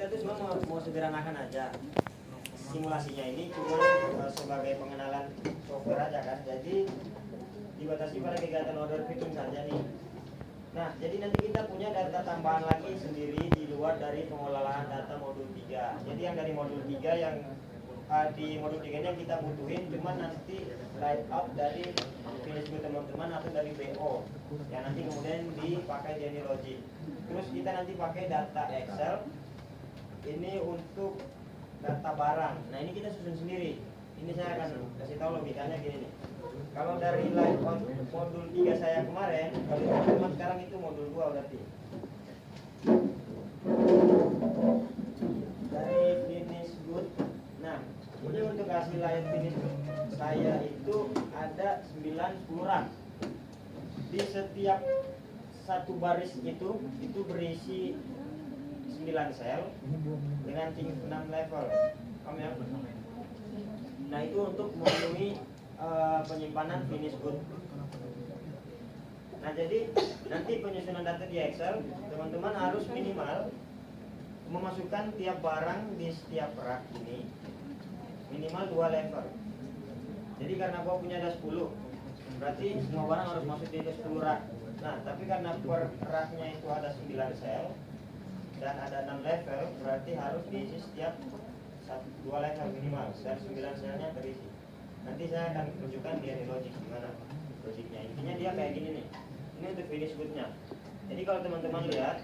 kita tuh cuma mau sederhanakan aja simulasinya ini, cuma sebagai pengenalan software aja kan. Jadi dibatasi pada kegiatan order picking saja nih. Nah, jadi nanti kita punya data tambahan lagi sendiri di luar dari pengelolaan data modul 3. Jadi yang dari modul 3 yang di modul 3 nya kita butuhin cuma nanti layout dari finish good teman-teman atau dari BO yang nanti kemudian dipakai di AnyLogic. Terus kita nanti pakai data Excel ini untuk data barang. Nah, ini kita susun sendiri. Ini saya akan kasih tahu logikanya gini nih. Kalau dari layout modul 3 saya kemarin, kalau teman-teman sekarang itu modul 2 berarti. Dari finish good. Nah, ini untuk hasil layout finish good saya itu ada 9-10 rak. Di setiap satu baris itu berisi 9 sel dengan tinggi 6 level. Paham ya? Nah, itu untuk memenuhi penyimpanan finish good. Nah, jadi nanti penyusunan data di Excel, teman-teman harus minimal memasukkan tiap barang di setiap rak ini minimal 2 level. Jadi karena gua punya ada 10, berarti semua barang harus masuk di 10 rak. Nah, tapi karena per raknya itu ada 9 sel dan ada 6 level, berarti harus diisi setiap 2 level minimal dan 9 selnya terisi. Nanti saya akan tunjukkan di AnyLogic gimana logiknya. Intinya dia kayak gini nih. Ini untuk finish good-nya. Jadi kalau teman-teman lihat,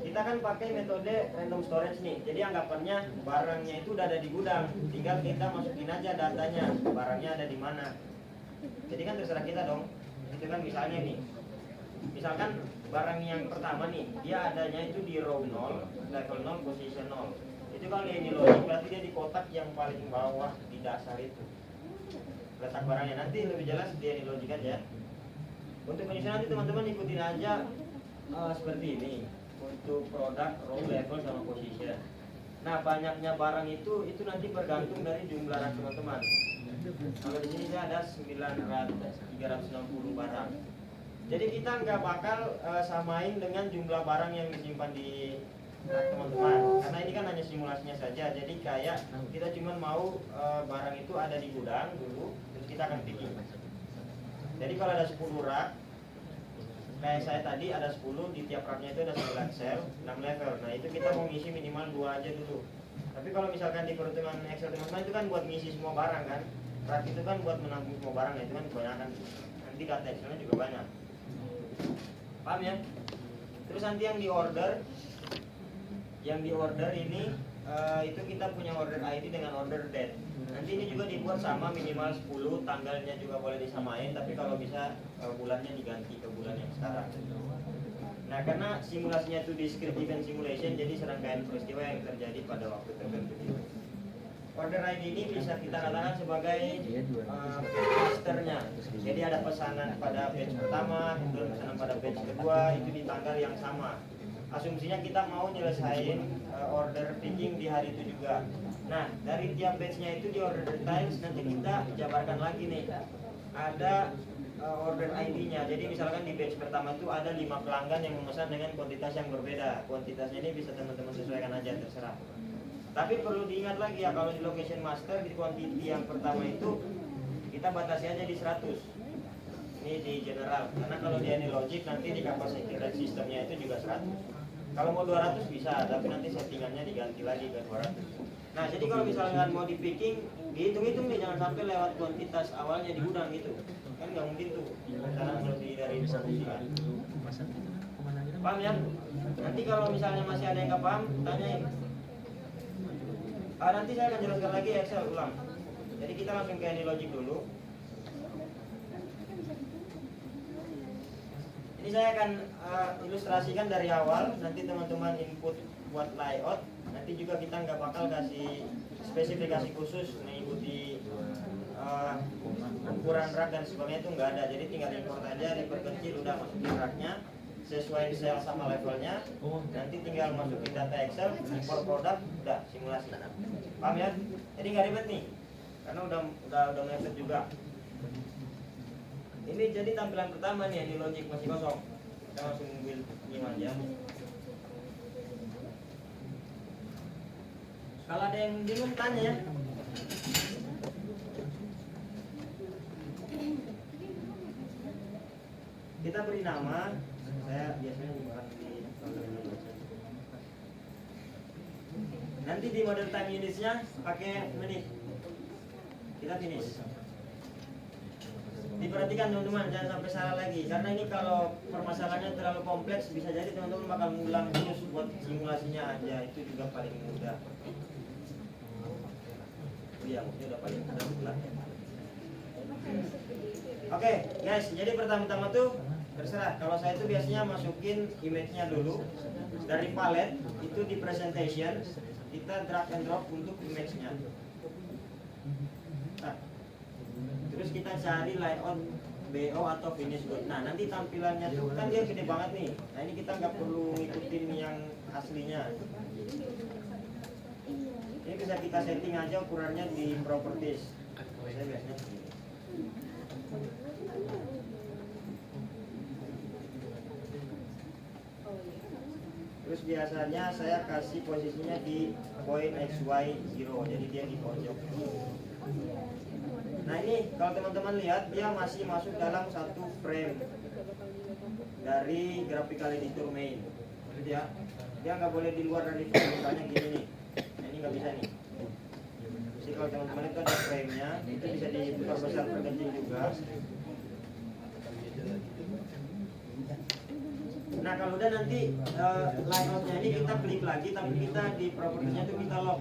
kita kan pakai metode random storage nih. Jadi anggapannya barangnya itu udah ada di gudang, tinggal kita masukin aja datanya, barangnya ada di mana. Jadi kan terserah kita dong. Itu kan misalnya nih, misalkan barang yang pertama nih, dia adanya itu di row 0, level 0, position 0. Itu kalau di AnyLogic berarti dia di kotak yang paling bawah di dasar itu. Letak barangnya nanti lebih jelas di AnyLogic aja. Untuk penyusunan nanti teman-teman ikutin aja seperti ini. Untuk produk, row, level, sama position. Nah, banyaknya barang itu nanti bergantung dari jumlah rak teman-teman. Kalau di sini saya ada 360 barang. Jadi kita nggak bakal samain dengan jumlah barang yang disimpan di teman-teman, karena ini kan hanya simulasinya saja. Jadi kayak kita cuma mau barang itu ada di gudang dulu, terus kita akan picking. Jadi kalau ada 10 rak, kayak saya tadi ada 10, di tiap raknya itu ada 9 sel, 6 level. Nah, itu kita mau ngisi minimal 2 aja dulu. Tapi kalau misalkan di perhitungan Excel teman-teman itu kan buat ngisi semua barang kan. Rak itu kan buat menampung semua barang, nah itu kan kebanyakan. Nanti data Excelnya juga banyak. Paham ya? Terus nanti yang di order ini itu kita punya order ID dengan order date. Nanti ini juga dibuat sama minimal 10, tanggalnya juga boleh disamain, tapi kalau bisa bulannya diganti ke bulan yang sekarang. Nah, karena simulasinya itu discrete event simulation, jadi serangkaian peristiwa yang terjadi pada waktu tertentu. Order ID ini bisa kita katakan sebagai masternya. Jadi ada pesanan pada batch pertama, kemudian pesanan pada batch kedua, itu di tanggal yang sama. Asumsinya kita mau nyelesain order picking di hari itu juga. Nah, dari tiap batchnya itu di order details nanti kita jabarkan lagi nih. Ada order ID-nya. Jadi misalkan di batch pertama itu ada 5 pelanggan yang memesan dengan kuantitas yang berbeda. Kuantitasnya ini bisa teman-teman sesuaikan aja, terserah. Tapi perlu diingat lagi ya, kalau di location master di quantity yang pertama itu kita batasi aja di 100. Ini di general. Karena kalau di AnyLogic nanti di capacity rate sistemnya itu juga 100. Kalau mau 200 bisa, tapi nanti settingannya diganti lagi ke 200. Nah, jadi kalau misalkan mau di picking, dihitung-hitung nih, jangan sampai lewat kuantitas awalnya di gudang gitu. Kan nggak mungkin tuh, karena lebih dari produksi kan. Paham ya? Nanti kalau misalnya masih ada yang nggak paham, tanyain. Nanti saya akan jelaskan lagi Excel ulang. Jadi kita langsung ke AnyLogic dulu. Ini saya akan ilustrasikan dari awal. Nanti teman-teman input buat layout. Nanti juga kita nggak bakal kasih spesifikasi khusus mengikuti ukuran rak dan sebagainya, itu nggak ada. Jadi tinggal import aja, diperkecil, udah masukin raknya sesuai sel sama levelnya. Nanti tinggal masukin data Excel, import produk, udah simulasi. Paham ya? Jadi nggak ribet nih, karena udah mepet juga. Ini jadi tampilan pertama nih, AnyLogic masih kosong. Kita langsung build new aja. Kalau ada yang bingung tanya ya. Kita beri nama, saya biasanya bukan di nanti di model time unitsnya pakai menit. Kita finish. Diperhatikan teman-teman, jangan sampai salah lagi. Karena ini kalau permasalahannya terlalu kompleks, bisa jadi teman-teman bakal ngulang terus buat simulasinya aja. Itu juga paling mudah. Iya, mungkin udah paling mudah. Oke, guys. Jadi pertama-tama tuh terserah. Kalau saya itu biasanya masukin image-nya dulu dari palette. Itu di presentation kita drag and drop untuk image-nya. Nah, terus kita cari layout BO atau finish good. Nah, nanti tampilannya tuh kan dia gede banget nih. Nah, ini kita nggak perlu ngikutin yang aslinya. Ini bisa kita setting aja ukurannya di properties. Saya biasanya begini. Terus biasanya saya kasih posisinya di point XY 0, jadi dia di pojok. Nah ini kalau teman-teman lihat dia masih masuk dalam satu frame dari graphical editor main. Gitu ya. Dia nggak boleh di luar dari frame, misalnya gini nih. Nah ini nggak bisa nih. Jadi kalau teman-teman itu ada frame-nya, itu bisa diperbesar perkecil juga. Nah kalau udah nanti layoutnya ini kita klik lagi, tapi kita di propertinya itu kita lock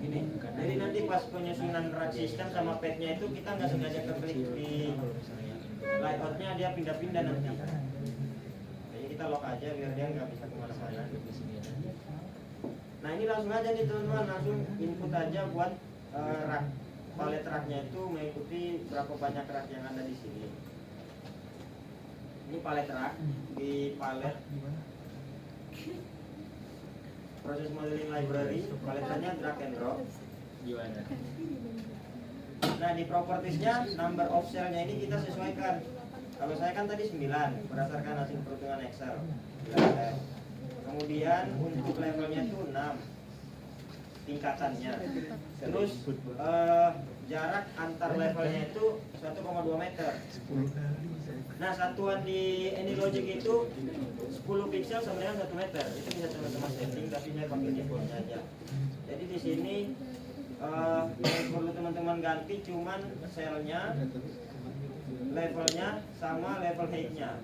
ini. Jadi nanti pas penyusunan rack system sama pad-nya itu kita nggak sengaja klik di layoutnya, dia pindah-pindah nanti. Jadi kita lock aja biar dia nggak bisa kemana-mana. Nah ini langsung aja nih teman-teman, langsung input aja buat rack. Palet racknya itu mengikuti berapa banyak rack yang ada di sini. Ini palet rack, di palet proses modeling library, paletnya drag and drop. Nah di propertiesnya number of cell-nya ini kita sesuaikan. Kalau saya kan tadi 9 berdasarkan hasil perhitungan Excel. Kemudian untuk levelnya itu 6 tingkatannya. Terus jarak antar levelnya itu 1,2 meter. Nah satuan di AnyLogic itu 10 pixel sama dengan 1 meter. Itu bisa teman-teman setting, tapi saya pakai defaultnya aja. Jadi di sini yang perlu teman-teman ganti cuman selnya, levelnya sama level height-nya.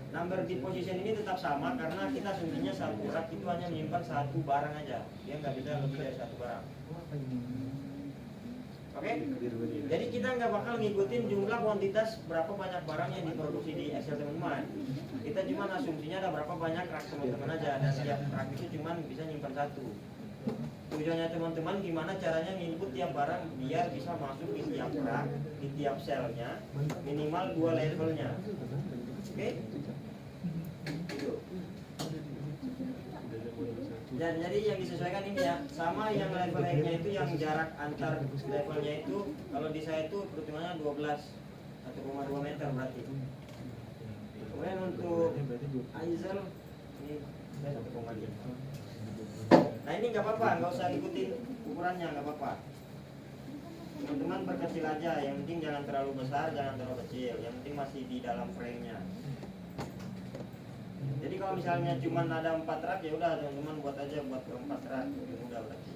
Number di position ini tetap sama karena kita asumsinya satu rack itu hanya menyimpan satu barang aja. Dia nggak bisa lebih dari satu barang. Oke? Jadi kita nggak bakal ngikutin jumlah kuantitas berapa banyak barang yang diproduksi di Excel teman-teman. Kita cuma asumsinya ada berapa banyak rack teman-teman aja, dan setiap rack itu cuma bisa nyimpan satu. Tujuannya teman-teman gimana caranya nginput tiap barang biar bisa masuk di tiap rack, di tiap selnya, minimal 2 levelnya. Oke? Gitu. Dan jadi yang disesuaikan ini ya, sama yang level height-nya itu yang jarak antar levelnya itu, kalau di saya itu perhitungannya 1,2 meter berarti. Kemudian untuk Aizel ini saya 1,5. Nah ini nggak apa-apa, nggak usah ikutin ukurannya, nggak apa-apa. Teman-teman perkecil aja, yang penting jangan terlalu besar, jangan terlalu kecil, yang penting masih di dalam frame-nya. Jadi kalau misalnya cuma ada 4 rak, ya udah teman-teman buat aja buat 4 rak, udah berarti.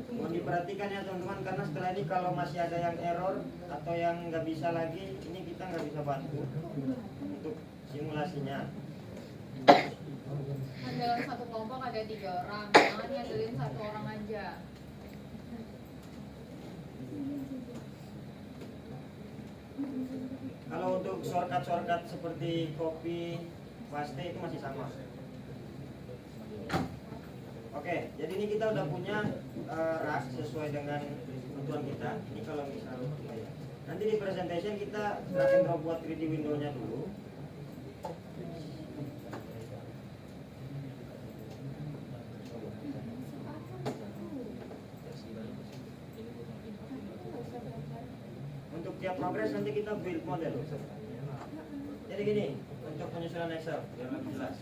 Mohon diperhatikan ya teman-teman, karena setelah ini kalau masih ada yang error atau yang nggak bisa lagi, ini kita nggak bisa bantu untuk simulasinya. Dalam satu kelompok ada 3 orang, jangan ngandelin 1 orang aja. Kalau untuk shortcut seperti copy, paste itu masih sama. Oke, jadi ini kita udah punya rak sesuai dengan kebutuhan kita. Ini kalau misalnya ya. Nanti di presentation kita drag and drop buat 3D window-nya dulu. setiap progres nanti kita build model. Jadi gini, untuk penyusunan Excel biar lebih jelas.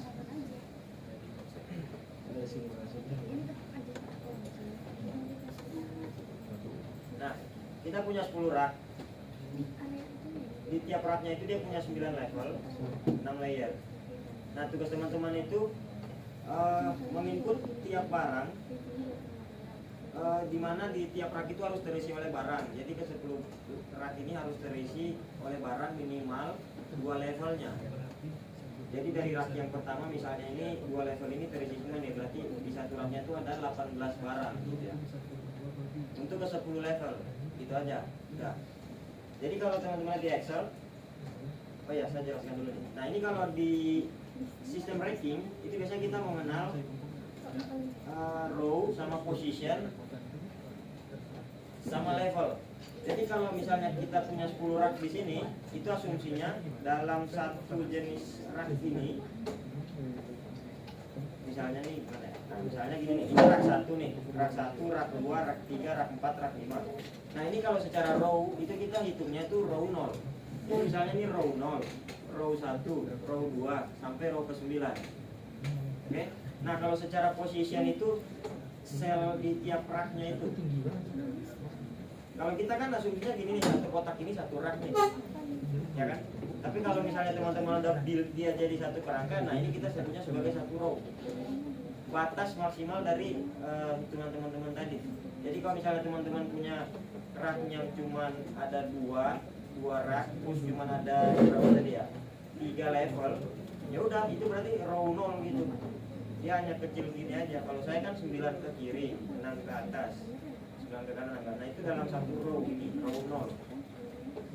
Nah, kita punya 10 rak. Di tiap raknya itu dia punya 9 level, 6 layer. Nah, tugas teman-teman itu menginput tiap barang, di mana di tiap rak itu harus terisi oleh barang. Jadi ke 10 rak ini harus terisi oleh barang minimal 2 levelnya. Jadi dari rak yang pertama misalnya ini 2 level ini terisi semua nih, berarti di satu raknya itu ada 18 barang gitu ya. Untuk ke 10 level, gitu aja. Udah. Jadi kalau teman-teman di Excel, oh ya saya jelaskan dulu nih. Nah ini kalau di sistem ranking itu biasanya kita mengenal row sama position sama level. Jadi kalau misalnya kita punya 10 rak di sini, itu asumsinya dalam satu jenis rak ini, misalnya nih gimana ya? Nah, misalnya gini nih, ini rak 1 nih, rak 1, rak 2, rak 3, rak 4, rak 5. Nah ini kalau secara row itu kita hitungnya itu row 0. Jadi misalnya ini row 0, row 1, row 2 sampai row ke 9. Oke. Nah kalau secara position itu sel di tiap raknya itu. Kalau kita kan asumsinya gini nih, satu kotak ini satu rak nih, ya kan? Tapi kalau misalnya teman-teman udah build dia jadi satu kerangka, nah ini kita sebutnya sebagai satu row. Batas maksimal dari hitungan teman-teman tadi. Jadi kalau misalnya teman-teman punya rak yang cuma ada dua rak, terus cuma ada berapa tadi ya? 3 level, ya udah itu berarti row 0 gitu. Dia hanya kecil gini aja. Kalau saya kan 9 ke kiri, 6 ke atas, 9 ke kanan. Nah itu dalam satu row ini, row 0.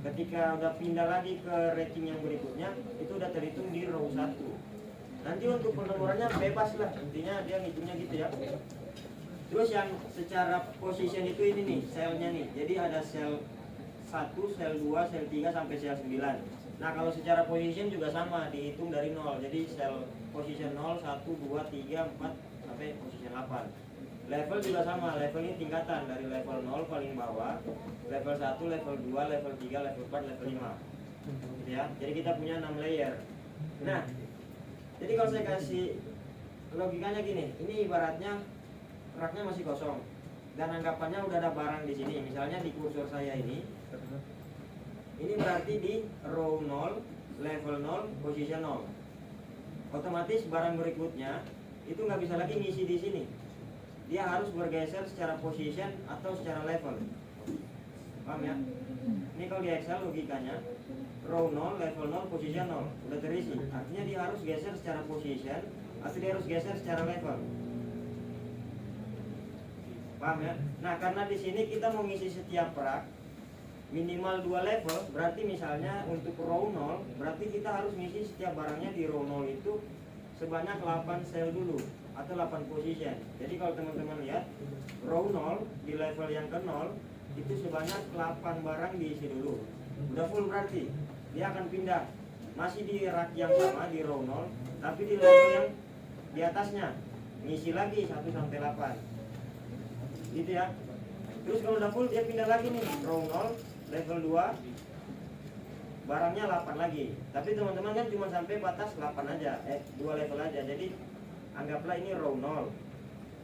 Ketika udah pindah lagi ke rating yang berikutnya, itu udah terhitung di row 1. Nanti untuk penomorannya bebas lah, intinya dia ngitungnya gitu ya. Terus yang secara position itu ini nih, selnya nih. Jadi ada sel 1, sel 2, sel 3 sampai sel 9. Nah kalau secara position juga sama, dihitung dari 0. Jadi sel position 0, 1, 2, 3, 4 sampai position 8. Level juga sama, level ini tingkatan dari level 0 paling bawah, level 1, level 2, level 3, level 4, level 5. Gitu ya. Jadi kita punya 6 layer. Nah, jadi kalau saya kasih logikanya gini, ini ibaratnya raknya masih kosong dan anggapannya udah ada barang di sini. Misalnya di kursor saya ini berarti di row 0, level 0, position 0. Otomatis barang berikutnya itu nggak bisa lagi ngisi di sini. Dia harus bergeser secara position atau secara level. Paham ya? Ini kalau di Excel logikanya row 0, level 0, position 0 udah terisi. Artinya dia harus geser secara position atau dia harus geser secara level. Paham ya? Nah, karena di sini kita mau ngisi setiap rak minimal 2 level, berarti misalnya untuk row 0, berarti kita harus ngisi setiap barangnya di row 0 itu sebanyak 8 sel dulu atau 8 position. Jadi kalau teman-teman lihat row 0 di level yang ke 0 itu sebanyak 8 barang diisi dulu. Udah full berarti dia akan pindah masih di rak yang sama di row 0, tapi di level yang di atasnya ngisi lagi 1 sampai 8. Gitu ya. Terus kalau udah full dia pindah lagi nih row 0, level 2 barangnya 8 lagi. Tapi teman-teman kan cuma sampai batas 8 aja, 2 level aja. Jadi anggaplah ini row 0,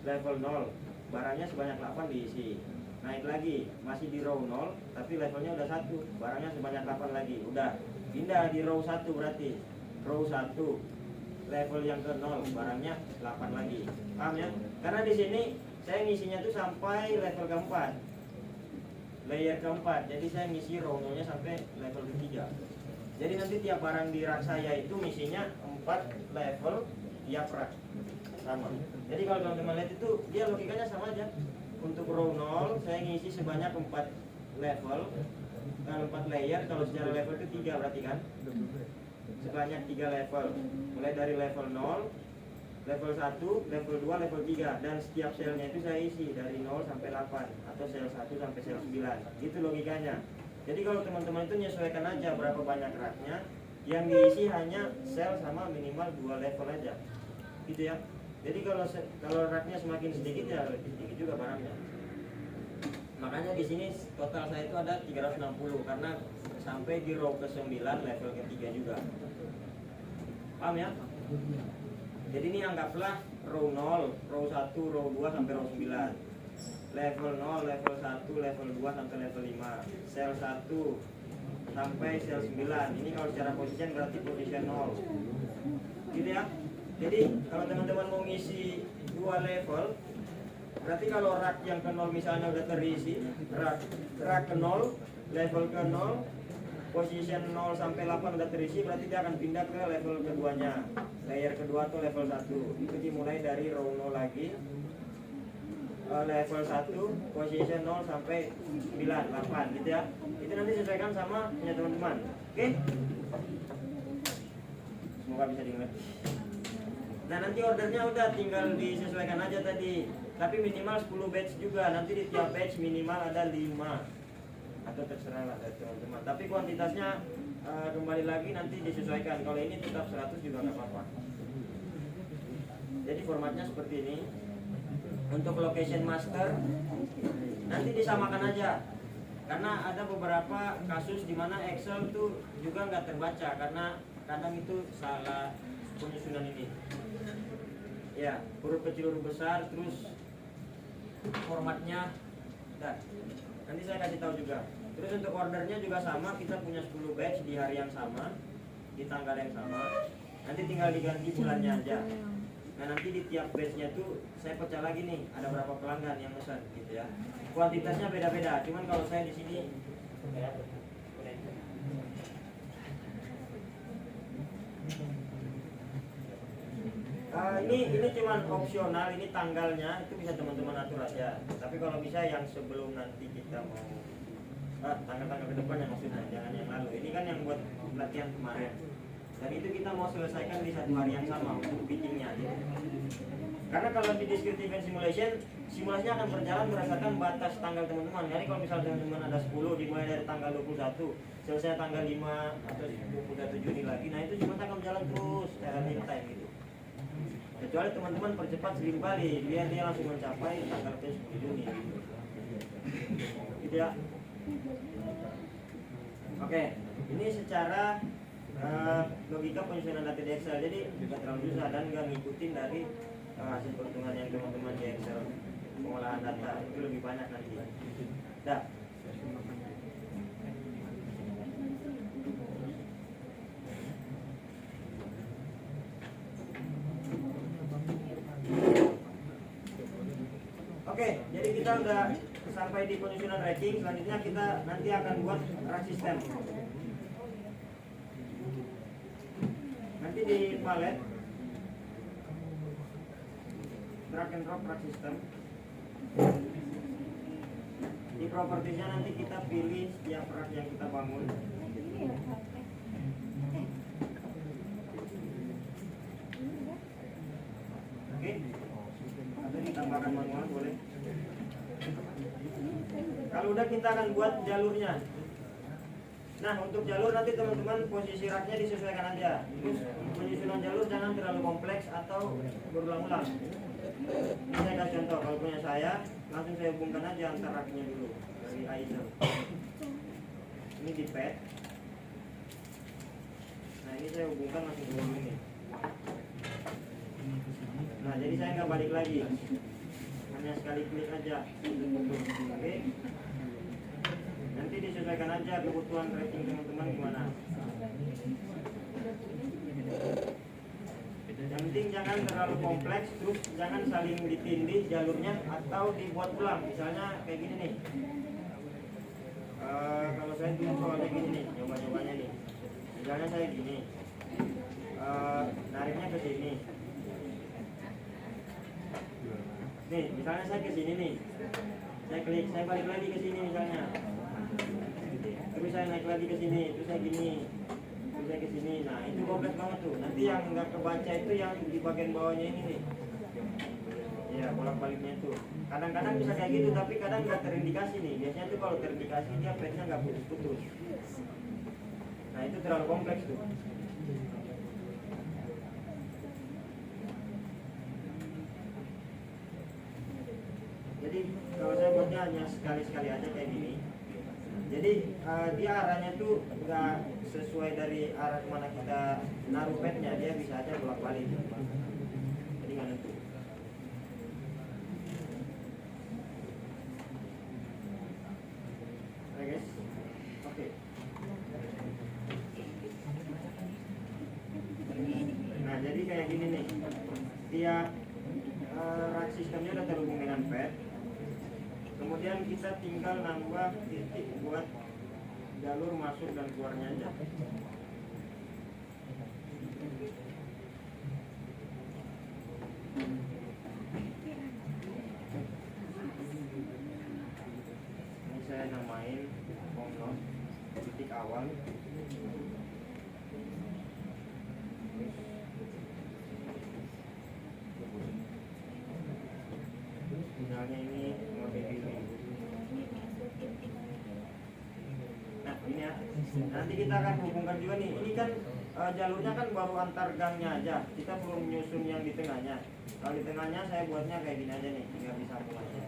level 0, barangnya sebanyak 8 diisi. Naik lagi, masih di row 0, tapi levelnya udah 1, barangnya sebanyak 8 lagi. Udah, pindah di row 1 berarti. Row 1, level yang ke 0, barangnya 8 lagi. Paham ya? Karena di sini saya ngisinya tuh sampai level keempat, layer keempat. Jadi saya ngisi row 0-nya sampai level ketiga. Jadi nanti tiap barang di rak saya itu ngisinya 4 level tiap rak. Sama. Jadi kalau teman-teman lihat itu dia logikanya sama aja. Untuk row 0 saya ngisi sebanyak 4 level, 4 layer. Kalau secara level itu 3 berarti kan, sebanyak 3 level, mulai dari level 0, level 1, level 2, level 3. Dan setiap selnya itu saya isi dari 0 sampai 8 atau sel 1 sampai sel 9. Gitu logikanya. Jadi kalau teman-teman itu menyesuaikan aja berapa banyak raknya, yang diisi hanya sel sama minimal 2 level aja. Gitu ya. Jadi kalau raknya semakin sedikit ya lebih sedikit juga barangnya. Makanya di sini total saya itu ada 360 karena sampai di row ke-9 level ketiga juga. Paham ya? Jadi ini anggaplah row 0, row 1, row 2 sampai row 9. Level 0, level 1, level 2 sampai level 5. Sel 1 sampai sel 9. Ini kalau secara position berarti position 0. Gitu ya. Jadi kalau teman-teman mau ngisi 2 level, berarti kalau rak yang ke 0 misalnya udah terisi, rak ke 0, level ke 0, position 0 sampai 8 udah terisi, berarti dia akan pindah ke level keduanya. Layer kedua atau level 1. Itu dimulai dari row 0 lagi. Level 1, position 0 sampai 9, 8 gitu ya. Itu nanti sesuaikan sama punya teman-teman. Oke? Semoga bisa dimengerti. Nah, nanti ordernya udah tinggal disesuaikan aja tadi. Tapi minimal 10 batch juga. Nanti di tiap batch minimal ada 5. Atau terserah lah dari teman-teman. Tapi kuantitasnya kembali lagi nanti disesuaikan. Kalau ini tetap 100 juga nggak apa-apa. Jadi formatnya seperti ini. Untuk location master nanti disamakan aja. Karena ada beberapa kasus di mana Excel tuh juga nggak terbaca karena kadang itu salah penyusunan ini. Ya, huruf kecil huruf besar terus formatnya. Dan nanti saya kasih tahu juga. Terus untuk ordernya juga sama, kita punya 10 batch di hari yang sama, di tanggal yang sama. Nanti tinggal diganti bulannya aja. Nah, nanti di tiap batchnya tuh saya pecah lagi nih, ada berapa pelanggan yang pesan gitu ya. Kuantitasnya beda-beda. Cuman kalau saya di sini ini cuman opsional, ini tanggalnya itu bisa teman-teman atur aja. Tapi kalau bisa yang sebelum nanti kita mau tanggal-tanggal ke depan yang maksudnya, jangan yang lalu. Ini kan yang buat latihan kemarin. Dan itu kita mau selesaikan di satu hari yang sama untuk biddingnya. Karena kalau di descriptive and simulation, simulasinya akan berjalan berdasarkan batas tanggal teman-teman. Jadi kalau misalnya teman-teman ada 10 dimulai dari tanggal 21, selesai tanggal 5 atau 21 Juni lagi, nah itu simulasi akan berjalan terus secara real time gitu. Kecuali teman-teman percepat 1000 kali, biar dia langsung mencapai tanggal 10 Juni. Gitu ya. Oke, ini secara logika penyusunan data di Excel, jadi tidak terlalu susah dan nggak ngikutin dari hasil perhitungan yang teman-teman di Excel pengolahan data itu lebih banyak nanti. Dah. Oke, jadi kita udah sampai di penyusunan ranking. Selanjutnya kita nanti akan buat rack system. Nanti di palet drag and drop rack system. Di propertinya nanti kita pilih setiap rack yang kita bangun. Oke, atau ditambahkan manual boleh. Kalau udah kita akan buat jalurnya. Nah, untuk jalur nanti teman-teman posisi raknya disesuaikan aja. Terus penyusunan jalur jangan terlalu kompleks atau berulang-ulang. Ini saya kasih contoh, kalau punya saya langsung saya hubungkan aja antar raknya dulu dari ISO. Ini di pad. Nah, ini saya hubungkan langsung ke ini. Nah, jadi saya nggak balik lagi, hanya sekali klik aja. Oke. Nanti disesuaikan aja kebutuhan rating teman-teman gimana. Yang penting jangan terlalu kompleks, terus jangan saling ditindih jalurnya atau dibuat ulang. Misalnya kayak gini nih. Kalau saya dulu soalnya gini nih, nyoba-nyobanya nih. Misalnya saya gini, nariknya ke sini. Nih, misalnya saya ke sini nih. Saya klik, saya balik lagi ke sini misalnya. Terus saya naik lagi ke sini, terus saya gini. Terus saya ke sini. Nah, itu kompleks banget tuh. Nanti yang nggak kebaca itu yang di bagian bawahnya ini nih. Ya, bolak-baliknya itu. Kadang-kadang bisa kayak gitu, tapi kadang nggak terindikasi nih. Biasanya tuh kalau terindikasi dia page-nya nggak putus-putus. Nah, itu terlalu kompleks tuh. Jadi kalau saya buatnya hanya sekali-sekali aja kayak gini. Jadi dia arahnya tuh nggak sesuai dari arah kemana kita naruh padnya, dia bisa aja bolak-balik. Jadi nggak nentu. Oke guys, oke. Nah jadi kayak gini nih, tiap rak sistemnya udah terhubung dengan pad. Kemudian kita tinggal nambah titik buat jalur masuk dan keluarnya aja. Ini saya namain home titik awal. Misalnya ini mobil ini. Nah ini ya, nanti kita akan hubungkan juga nih. Ini kan jalurnya kan baru antar gangnya aja. Kita belum nyusun yang di tengahnya. Kalau di tengahnya saya buatnya kayak gini aja nih, tinggal disambung aja.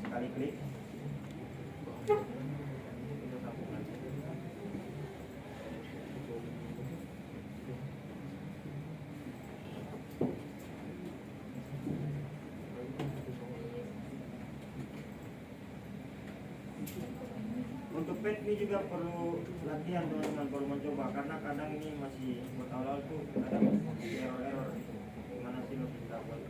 Sekali klik. Itu sambungan. Untuk pad ini juga perlu latihan teman-teman, perlu mencoba karena kadang ini masih buat awal tuh kadang error gitu. Gimana sih lo bisa buat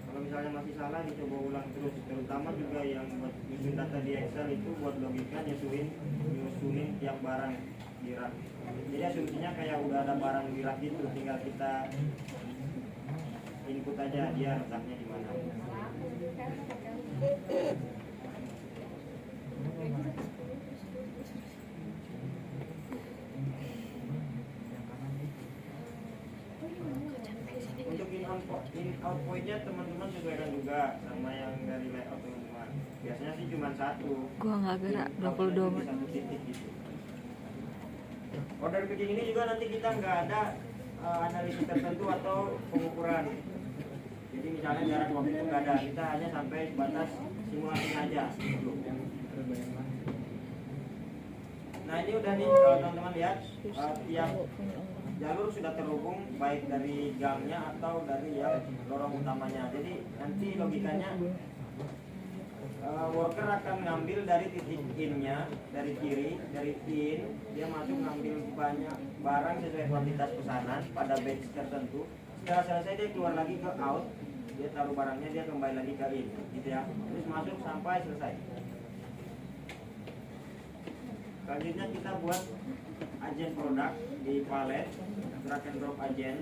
kalau misalnya masih salah dicoba ulang terus, terutama juga yang buat nyusun data di Excel itu buat logika nyusunin tiap barang di rak. Jadi asumsinya kayak udah ada barang di rak itu, tinggal kita input aja dia letaknya di mana. Untuk in out point-nya teman-teman sesuaikan juga sama yang dari layout teman-teman. Biasanya sih cuma satu. Gua nggak gerak 22 menit. Satu titik gitu. Order picking ini juga nanti kita nggak ada analisis tertentu atau pengukuran. Jadi misalnya jarak waktu itu nggak ada, kita hanya sampai batas simulasi aja. Nah ini udah nih kalau teman-teman lihat tiap jalur sudah terhubung baik dari gangnya atau dari yang lorong utamanya. Jadi nanti logikanya worker akan ngambil dari titik in-nya, dari kiri, dari in, dia masuk ngambil banyak barang sesuai kuantitas pesanan pada batch tertentu. Setelah selesai dia keluar lagi ke out, dia taruh barangnya, dia kembali lagi ke in, gitu ya. Terus masuk sampai selesai. Selanjutnya kita buat agen produk di palet, drag and drop agen.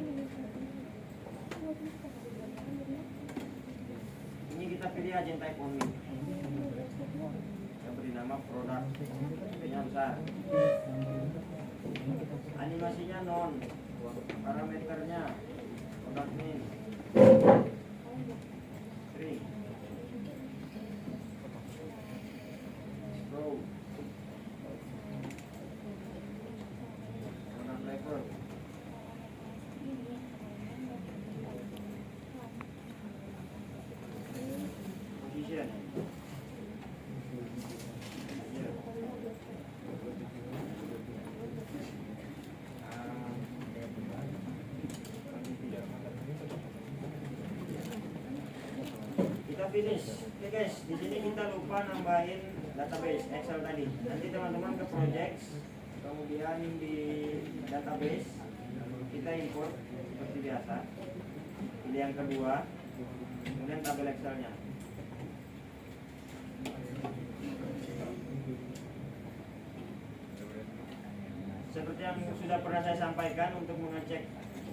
Ini kita pilih agen type only. Saya beri nama produk, ini besar. Animasinya non, parameternya produk name, string, row, produk label, position. Finish. Oke guys, di sini kita lupa nambahin database Excel tadi. Nanti teman-teman ke project, kemudian di database kita import seperti biasa. Pilih yang kedua, kemudian tabel Excelnya. Seperti yang sudah pernah saya sampaikan, untuk mengecek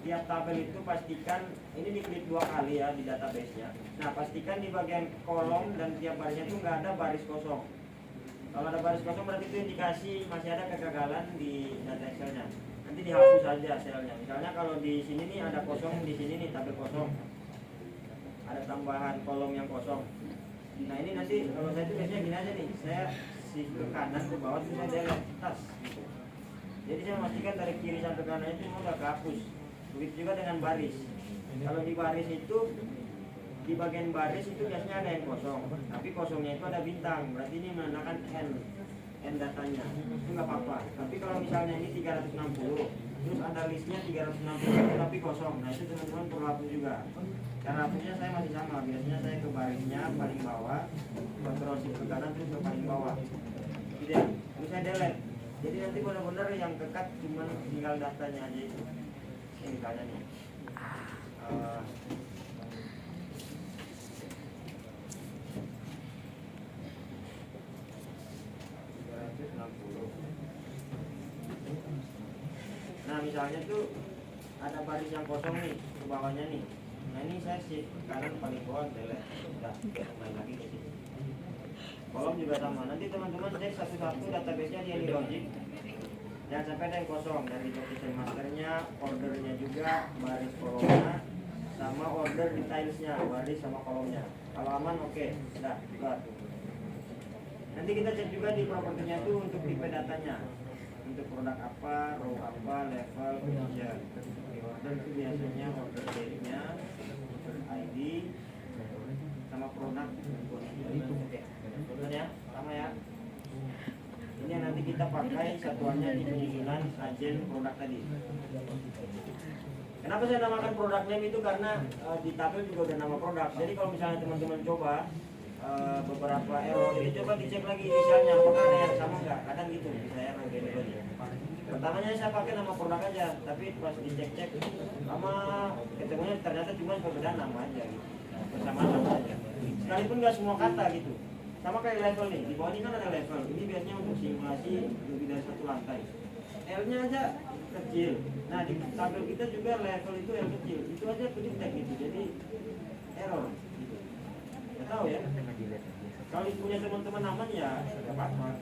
tiap tabel itu pastikan ini diklik 2 kali ya di database-nya. Nah, pastikan di bagian kolom dan tiap barisnya itu nggak ada baris kosong. Kalau ada baris kosong berarti itu indikasi masih ada kegagalan di data Excel-nya. Nanti dihapus saja selnya. Misalnya kalau di sini nih ada kosong, di sini nih tabel kosong. Ada tambahan kolom yang kosong. Nah, ini nanti kalau saya itu biasanya gini aja nih. Saya shift ke kanan ke bawah terus saya delete tas. Jadi saya memastikan dari kiri sampai kanan itu semua udah kehapus. Begitu juga dengan baris. Kalau di baris itu, di bagian baris itu biasanya ada yang kosong, tapi kosongnya itu ada bintang, berarti ini menandakan N datanya, itu nggak apa-apa. Tapi kalau misalnya ini 360, terus ada listnya 360 tapi kosong, nah itu teman-teman perlu hapus juga. Cara hapusnya saya masih sama, biasanya saya ke barisnya paling bawah, kontrol shift ke kanan terus ke paling bawah, gitu ya. Terus saya delete. Jadi nanti benar-benar yang kekat cuma tinggal datanya aja itu. Ini misalnya nih. 360. Nah misalnya tuh ada baris yang kosong nih ke bawahnya nih. Nah ini saya sih kanan paling bawah delete. Udah kembali lagi ke sini. Kolom juga sama. Nanti teman-teman cek satu-satu database-nya di AnyLogic. Jangan sampai ada yang kosong dari position masternya, ordernya juga, baris kolomnya, sama order detailsnya, baris sama kolomnya. Kalau aman oke, sudah buat. Nanti kita cek juga di propertinya tuh untuk tipe datanya, untuk produk apa, row apa, level, position. Di order itu biasanya order date-nya, order ID, sama produk. Oke, betul ya, sama ya. Ini yang nanti kita pakai satuannya di penyusunan agen produk tadi. Kenapa saya namakan produk name itu karena di tabel juga ada nama produk. Jadi kalau misalnya teman-teman coba beberapa error, jadi coba dicek lagi misalnya apakah ada yang sama nggak. Kadang gitu, bisa error gini aja. Pertamanya saya pakai nama produk aja, tapi pas dicek-cek sama ketemunya ternyata cuma perbedaan nama aja gitu. Bersamaan nama aja. Sekalipun nggak semua kata gitu. Sama kayak level nih, di bawah ini kan ada level. Ini biasanya untuk simulasi lebih dari satu lantai. L-nya aja kecil. Nah di tabel kita juga level itu L kecil. Itu aja kedetek gitu. Jadi error. Gitu. Nggak tahu ya. Kalau punya teman-teman aman ya nggak apa-apa.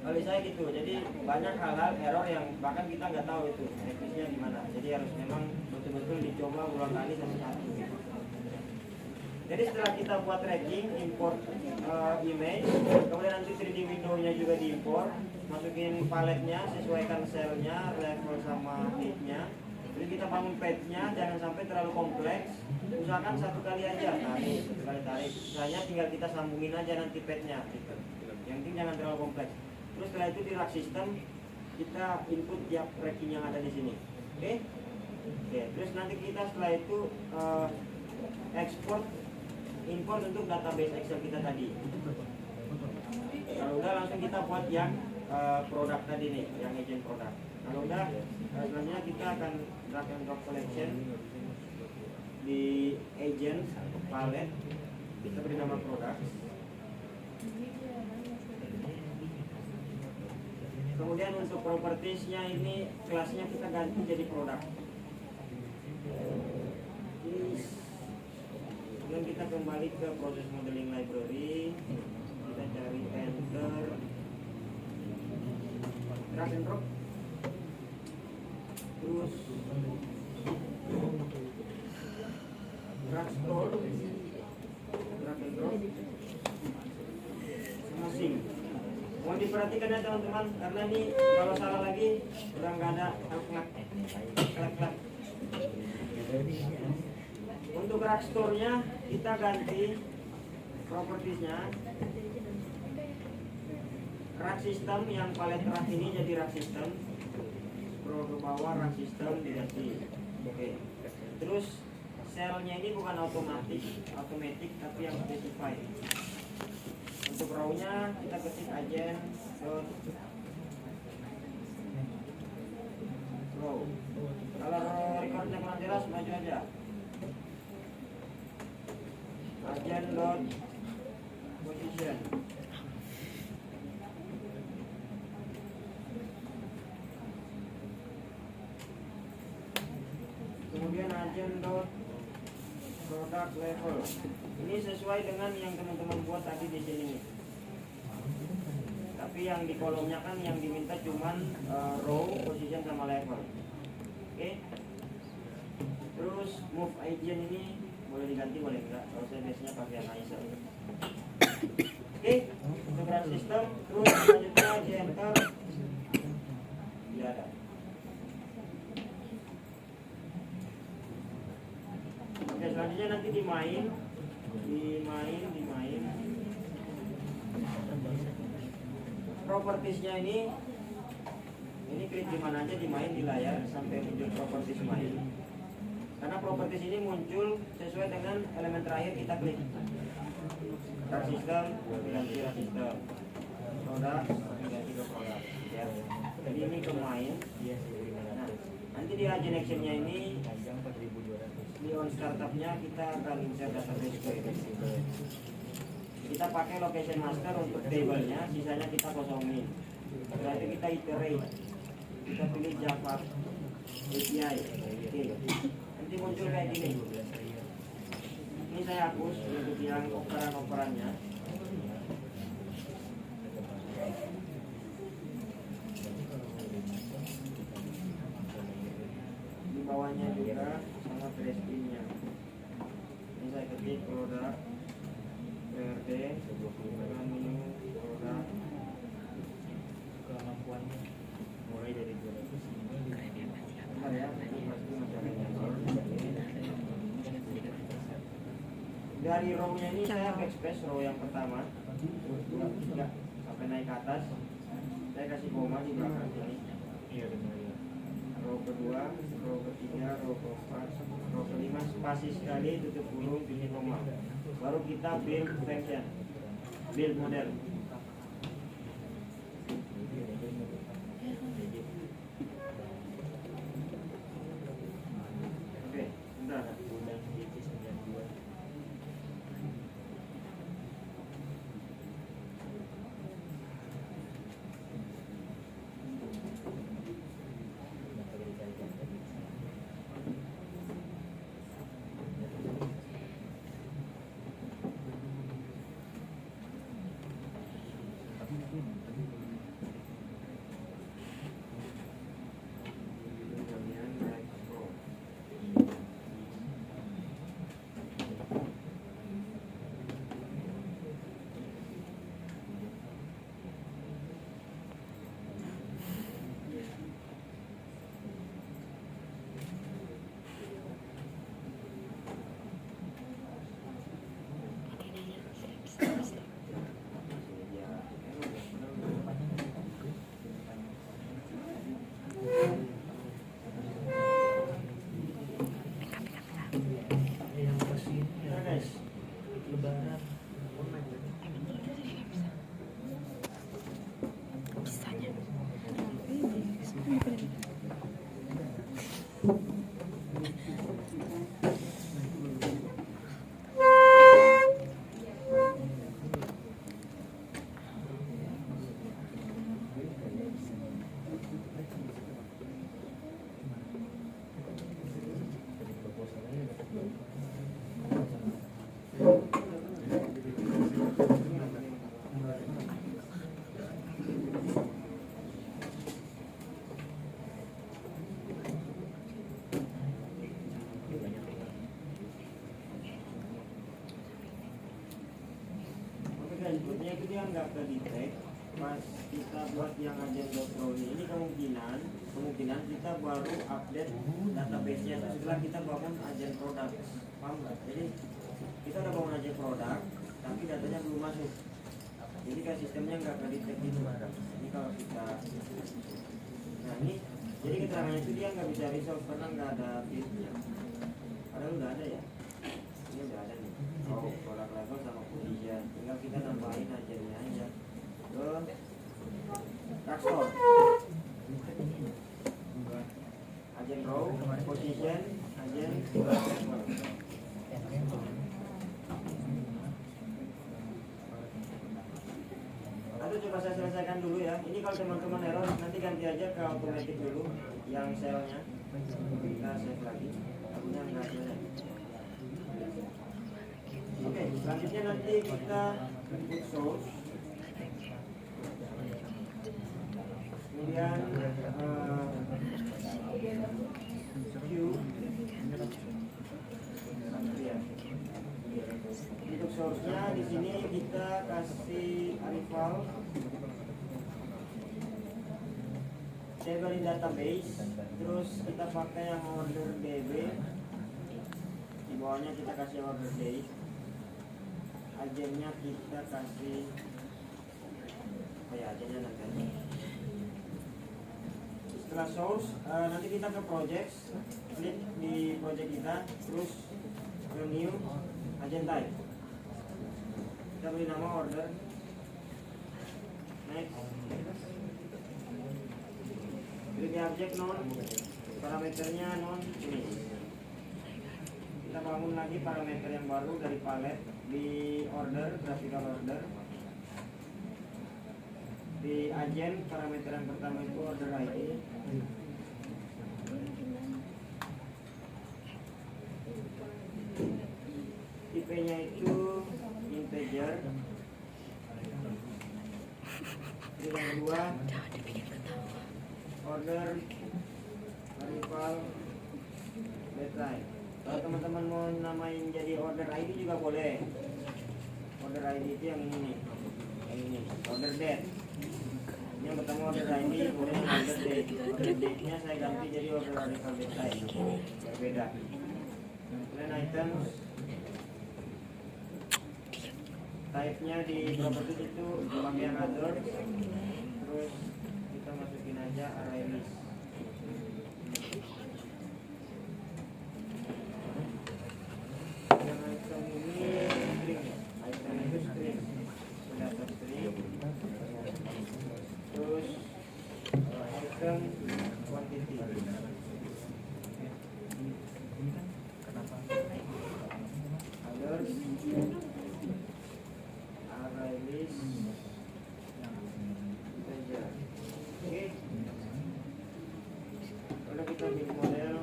Kalau saya gitu. Jadi banyak hal-hal error yang bahkan kita nggak tahu itu teknisnya gimana. Jadi harus memang betul-betul dicoba ulang kali satu-satu. Gitu. Jadi setelah kita buat tracking, import image, kemudian nanti 3D window-nya juga diimport, masukin paletnya, sesuaikan cell-nya, level sama height-nya. Jadi kita bangun page-nya, jangan sampai terlalu kompleks. Usahakan satu kali aja tarik, satu kali tarik. Misalnya tinggal kita sambungin aja nanti page-nya. Gitu. Yang penting jangan terlalu kompleks. Terus setelah itu di rack system kita input tiap tracking yang ada di sini. Oke? Oke. Terus nanti kita setelah itu export import untuk database Excel kita tadi. Kalau udah langsung kita buat yang produk tadi nih, yang agent produk. Kalau udah selanjutnya kita akan drag and drop collection di agent palette, kita beri nama produk. Kemudian untuk propertiesnya ini kelasnya kita ganti jadi produk. Kemudian kita kembali ke proses modeling library, kita cari enter, drag and drop, terus drag store, drag and drop, sama sync. Mau diperhatikan ya teman-teman, karena ini kalau salah lagi udah nggak ada klak. Untuk rack store-nya kita ganti propertiesnya. Rack system yang paling terakhir ini jadi rack system. Scroll ke bawah, rack system diganti. Oke. Terus cell-nya ini bukan automatic tapi yang specify. Untuk row-nya kita ketik agent row. Kalau recordnya kurang jelas maju aja. Agent dot position. Kemudian agent dot product level. Ini sesuai dengan yang teman-teman buat tadi di sini. Tapi yang di kolomnya kan yang diminta cuman row, position sama level. Oke. Terus move agent ini boleh diganti boleh enggak? Kalau saya biasanya pakai yang ISO. Oke, untuk run system. Terus selanjutnya di enter tidak ada. Oke, selanjutnya nanti dimain. Propertiesnya ini klik di mana aja, dimain di layar sampai muncul properties main. Karena properties ini muncul sesuai dengan elemen terakhir kita klik. Rak sistem ganti rak sistem, produk ganti ke produk. Ya. Jadi ini ke main. Nah, nanti di agent actionnya ini di on startupnya kita akan insert database ke ini. Kita pakai location master untuk table-nya, sisanya kita kosongin. Berarti kita iterate. Kita pilih Java API. Oke. Nanti muncul kayak gini. Ini saya hapus untuk yang operan-operannya. Di bawahnya juga sama trace-nya. Ini saya ketik produk PRD dengan menu produk, kemampuannya mulai dari 200. Bentar ya, ini pasti masalahnya. Dari row-nya ini saya backspace row yang pertama, 2, 3 sampai naik ke atas. Saya kasih koma di belakang sini. Row kedua, row ketiga, row keempat, row kelima spasi sekali, tutup kurung, pilih koma. Baru kita build function, build model. Oke, sudah. Berikutnya itu dia nggak ke detect pas kita buat yang agent.row ini kemungkinan kita baru update database-nya setelah kita bangun agent produk. Paham nggak? Jadi kita udah bangun agent produk tapi datanya belum masuk, jadi kan sistemnya nggak ke detect itu. Ini kalau kita, nah ini jadi keterangannya itu dia nggak bisa resolve karena nggak ada bit-nya, padahal udah ada ya. Ini udah ada nih, produk level sama position, tinggal kita nambahin agennya aja ke Rackstore, agent row, position, agent level. Aduh, coba saya selesaikan dulu ya. Ini kalau teman-teman error nanti ganti aja ke automatic dulu yang selnya, kita save lagi. Akunya nggak selesai. Oke, selanjutnya nanti kita input source, kemudian queue, untuk source-nya di sini kita kasih rival C table in database, terus kita pakai yang order DB, di bawahnya kita kasih order date, agennya kita kasih agennya nanti aja. Setelah source, nanti kita ke project, klik di project kita, terus ke new agent type, kita beri nama order, next, klik di object non, parameternya non ini. Kita bangun lagi parameter yang baru dari palet di order, graphical order. Di agent parameter yang pertama itu order ID. Tipenya itu integer. Yang kedua order variable deadline. Kalau teman-teman mau namain jadi order ID juga boleh. Order ID itu yang ini nih, yang ini order date. Yang pertama order ID, kemudian order date. Order date-nya saya ganti jadi order variable deadline, berbeda. Kemudian item type-nya di properties itu bagian other, terus kita masukin aja array list. Yang item ini string, item itu string, data string, terus item quantity. Others, array list, integer. Oke. Kalau kita bikin model,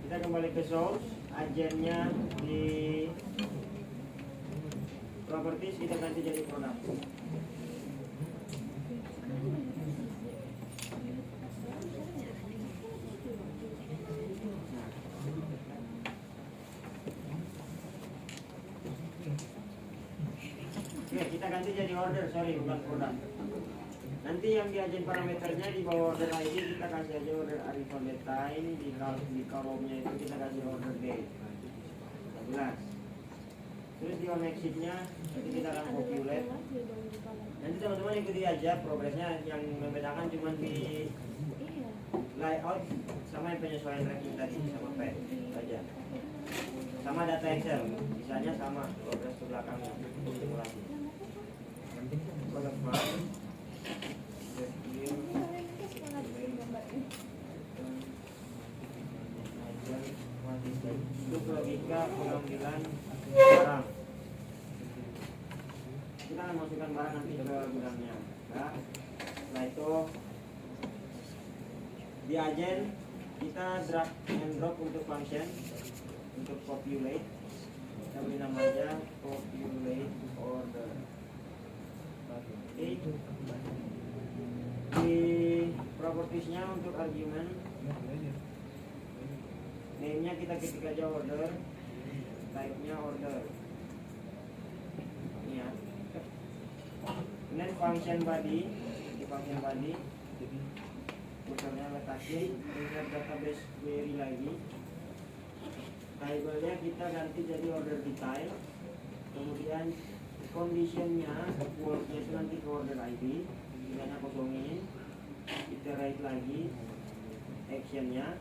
kita kembali ke source, agennya di properties kita ganti jadi produk. Oke, kita ganti jadi order, sorry bukan produk. Nanti yang di agent parameternya di bawah order ID kita kasih aja order arrival date time, di kolomnya itu kita kasih order date. Jelas. Terus di on exit-nya nanti kita akan populate. Nanti teman-teman ikuti aja progresnya, yang membedakan cuma di layout sama yang penyesuaian ranking tadi sama page saja. Sama data Excel, misalnya sama progres ke belakangnya untuk simulasi. Untuk logika pengambilan barang, kita akan masukkan barang nanti ke gudangnya. Nah, setelah itu di agent kita drag and drop untuk function untuk populate. Kita beri nama aja populate order. Oke. Di propertiesnya untuk argument, name-nya kita ketik aja order, type-nya order. Ini ya. Kemudian function body, di function body kursornya letakin, insert database query lagi. Table-nya kita ganti jadi order detail. Kemudian condition-nya word-nya itu nanti ke order ID, kita kosongin, iterate lagi, action-nya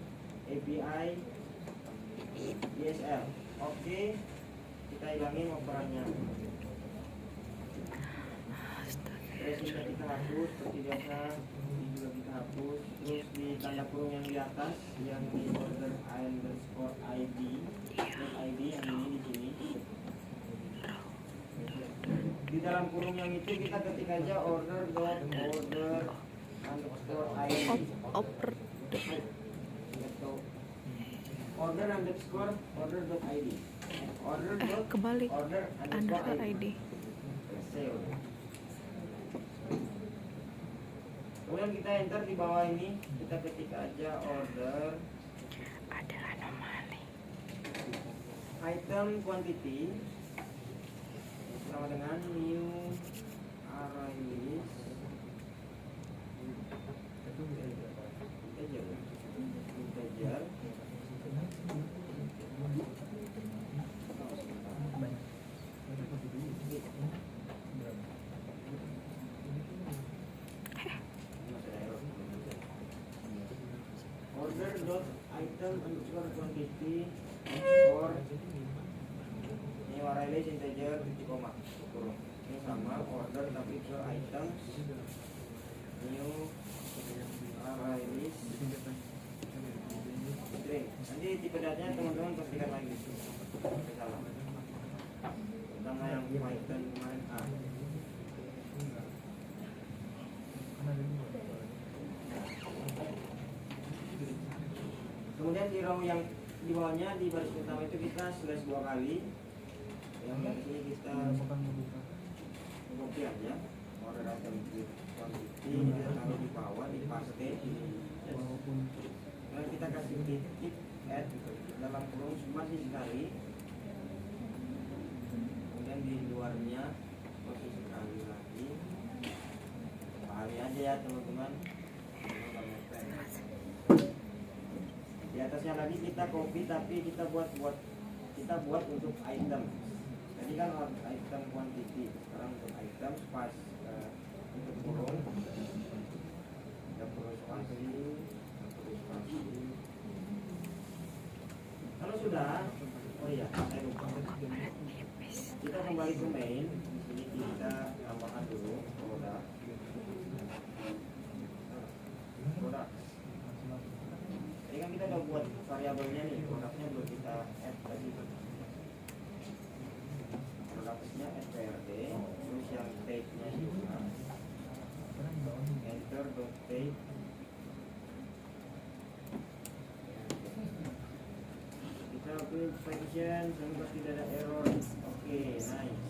API DSL. Oke, kita hilangin operannya. Resistnya kita hapus seperti biasa, ini juga kita hapus. Terus di tanda kurung yang di atas, yang di order underscore ID, ID yang ini di sini. Di dalam kurung yang itu kita ketik aja order underscore ID. Order underscore order.id. Kebalik underscore ID. Kemudian kita enter di bawah ini, kita ketik aja order. Ada anomali. Item quantity sama dengan new array list integer. Order dot item underscore quantity for ini warna integer titik koma kurung. Ini sama order tapi ke item new array list string. Nanti tipe datanya teman-teman pastikan lagi salah terutama yang Python kemarin A. Kemudian di row yang di bawahnya di baris utama itu kita slash 2 kali. Yang dari sini kita copy aja order item quantity, kita taruh di bawah di paste. Dan kita kasih titik add dalam kurung masih sekali. Kemudian di luarnya masih sekali lagi. Pahami aja ya teman-teman. Di atasnya lagi kita copy tapi kita buat untuk item. Jadi kan item quantity, sekarang untuk item pas untuk kurung kita perlu spasi. Kalau sudah, oh iya, saya lupa. Kita kembali ke main. Di sini kita tambahkan dulu produk. Ini kan kita udah buat variabelnya nih, produknya belum kita add tadi. Produknya sprd, terus yang type-nya juga enter.type. Kita upload function, semoga tidak ada error. Oke, nice.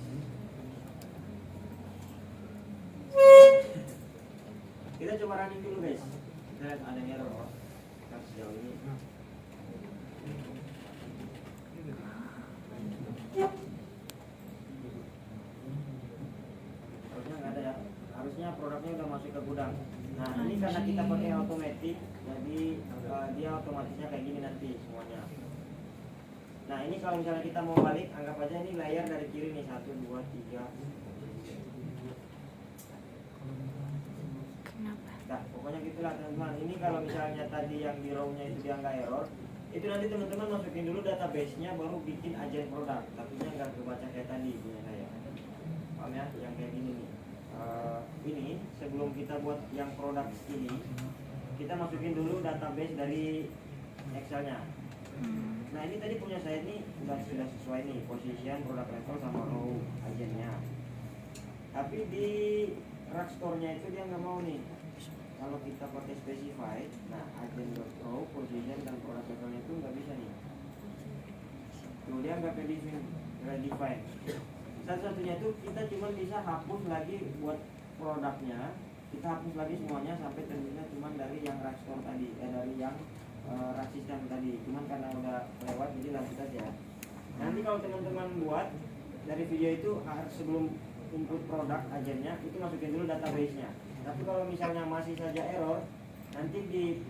Kita coba running dulu guys. Kita lihat ada error. Sejauh ini harusnya nggak ada ya, harusnya produknya udah masuk ke gudang. Nah ini karena kita pakai otomatis, jadi dia otomatisnya kayak gini nanti semuanya. Nah ini kalau misalnya kita mau balik, anggap aja ini layar dari kiri nih 1, 2, 3. Nah, pokoknya gitulah teman-teman. Ini kalau misalnya tadi yang di row-nya itu dia nggak error, itu nanti teman-teman masukin dulu database-nya, baru bikin agen produk. Tapi nggak kebaca kayak tadi punya saya. Paham ya? Yang kayak gini nih. Ini sebelum kita buat yang produk ini, kita masukin dulu database dari Excel-nya. Nah ini tadi punya saya ini sudah sesuai nih, position, product level sama row agennya. Tapi di rack store-nya itu dia nggak mau nih. Kalau kita pakai specify, nah agent.row, position dan product levelnya itu nggak bisa nih. Tuh dia nggak redefine. Satu-satunya itu kita cuma bisa hapus lagi buat produknya. Kita hapus lagi semuanya sampai terminnya cuma dari yang rack store tadi, dari yang rack system tadi. Cuman karena udah lewat jadi lanjut aja. Nanti kalau teman-teman buat dari video itu sebelum input produk agennya itu masukin dulu database-nya. Tapi kalau misalnya masih saja error, nanti di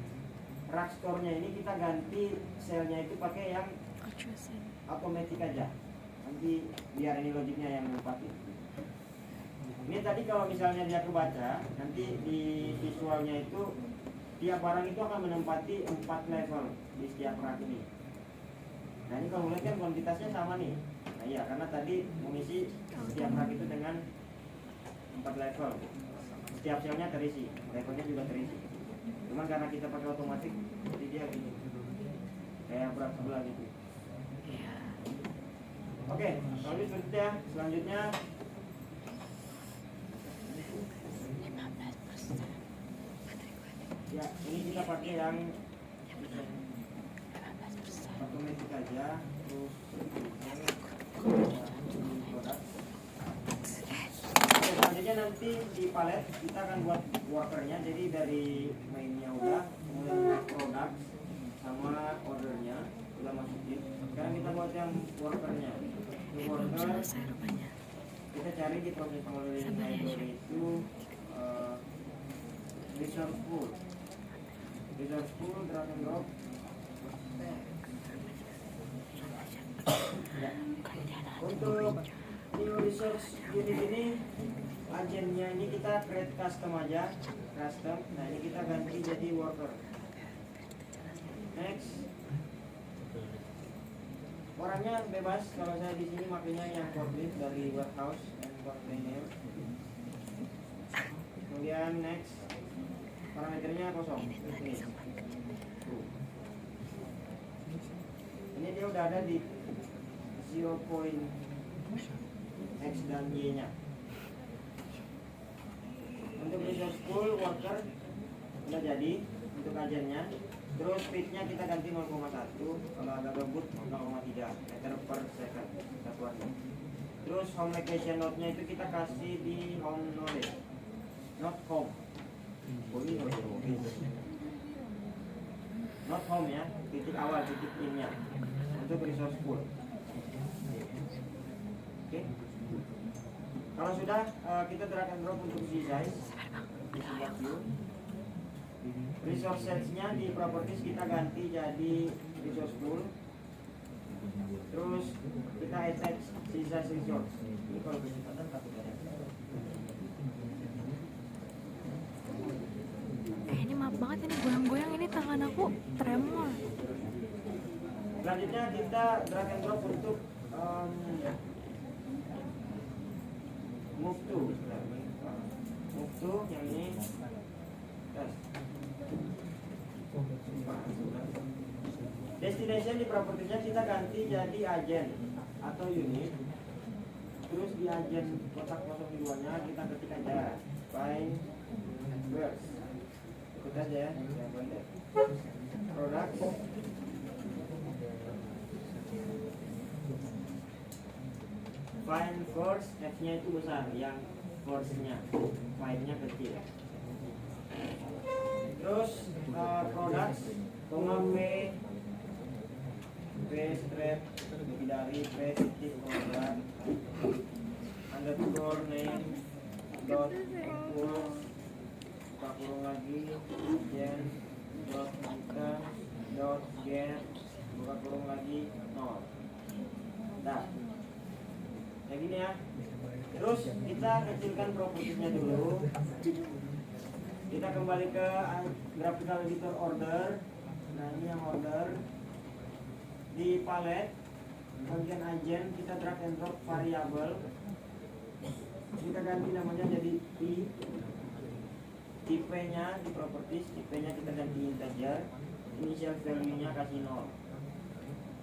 rack store-nya ini kita ganti sel-nya itu pakai yang otomatis aja. Nanti biar ini logiknya yang menempati. Ini tadi kalau misalnya dia kebaca, nanti di visualnya itu tiap barang itu akan menempati 4 level di setiap rack ini. Nah ini kalau melihat kan kuantitasnya sama nih. Nah iya, karena tadi mengisi setiap rack itu dengan 4 level. Setiap selnya terisi, levelnya juga terisi. Cuman karena kita pakai otomatis, jadi dia gini, kayak berat sebelah gitu. Oke, kalau seperti ya. Selanjutnya ya, ini kita pakai yang otomatis aja. Terus selanjutnya nanti di palet kita akan buat workernya. Jadi dari mainnya udah, kemudian produk sama ordernya udah masukin. Sekarang kita buat yang workernya. Worker kita cari di proses pengelolaan library itu resource pool. resource pool, drag and drop. Ya. Untuk new resource unit ini, agennya ini kita create custom aja, custom. Nah ini kita ganti jadi worker. Next. Orangnya bebas, kalau saya di sini makanya yang forklift dari warehouse and container. Kemudian next, parameternya kosong. Ini dia udah ada di 0.x dan y nya. Untuk resource pool worker udah jadi untuk agennya. Terus speednya kita ganti 0,1, kalau agak gabut 0,3 meter per second satuannya. Terus home location node-nya itu kita kasih di home node, not home. Not home ya, titik awal, titik in-nya untuk resource pool. Oke. Kalau sudah kita drag and drop untuk Z size di sebelah view. Resource size-nya di properties kita ganti jadi resource pool. Terus kita attach Z size resource. Ini kalau kecepatan takutnya. Ini maaf banget, ini goyang-goyang, ini tangan aku tremor. Selanjutnya kita drag and drop untuk move to yang ini. Destination di propertinya kita ganti jadi agent atau unit. Terus di agent kotak kosong di luarnya kita ketik aja find words. Ikut aja ya, product. Find force, F-nya itu besar, yang force-nya, find-nya kecil. Terus product, P strap, lebih dari P titik product, underscore name dot equal, buka kurung lagi, gen dot item dot get, buka kurung lagi 0. Nah, kayak gini ya. Terus kita kecilkan propertinya dulu. Kita kembali ke graphical editor order. Nah ini yang order. Di palette bagian agent kita drag and drop variable. Kita ganti namanya jadi i. Tipe-nya di properties, tipe-nya kita ganti integer. Initial value-nya kasih 0.